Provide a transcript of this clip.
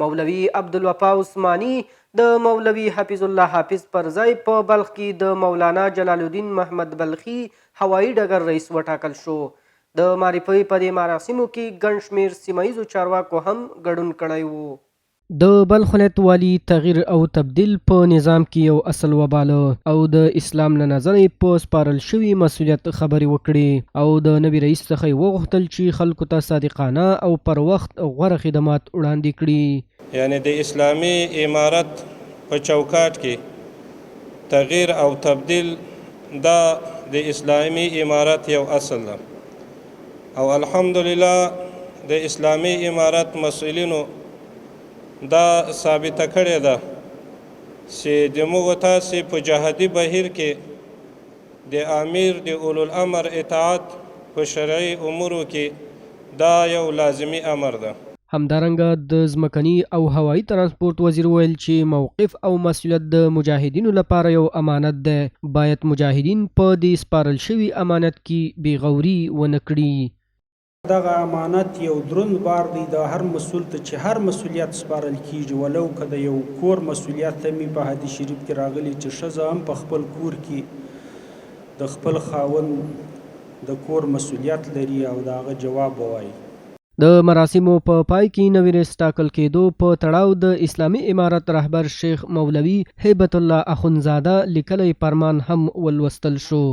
مولوي عبدالوفا عثماني د مولوي حفیظ الله حافظ پر ځای په بلخ کې د مولانا جلال الدین محمد بلخي هوایي ډګر رئیس وټاکل شو. د معرفۍ په دې مراسمو کې ګڼ شمېر سیمه ییزو چارواکو هم ګډون کړی و. د بلخ ولایت والي تغییر او تبدیل په نظام کې یو اصل وباله او د اسلام له نظره په سپارل شوي مسؤلیت خبرې وکړي او د نوي رئیس څخه یې وغوښتل چې خلکو ته صادقانه او پر وخت غوره خدمات وړاندې کړي. یعنی د اسلامي امارت په چوکاټ کې تغییر او تبدیل دا د اسلامي امارت یو اصل ده او الحمدلله د اسلامي امارت مسؤلینو دا ثابته کړې ده چې د موږ تاسې په جهادي بهیر کې د امیر د اولوالامر اطاعت په شرعي امورو کې دا یو لازمي امر ده. همدارنګه د ځمکني او هوایي ترانسپورت وزیر ویل چې موقف او مسؤلیت د مجاهدینو لپاره یو امانت ده. باید مجاهدین په دې سپارل شوي امانت کې بېغوري ونه کړي. دغه امانت یو دروند بار دی د هر مسؤل ته چې هر مسؤلیت سپارل کیږي ولو که د یو کور مسؤلیت هم په حدیث شریف کې راغلی چې ښځه هم په خپل کور کې د خپل خاوند د کور مسؤلیت لري او د هغه جواب ووایي. د مراسمو په پای کې نوي رئیس ټاکل کېدو په تړاو د اسلامي امارت رهبر شیخ مولوي هیبت الله اخندزاده لیکلی فرمان هم ولوستل شو.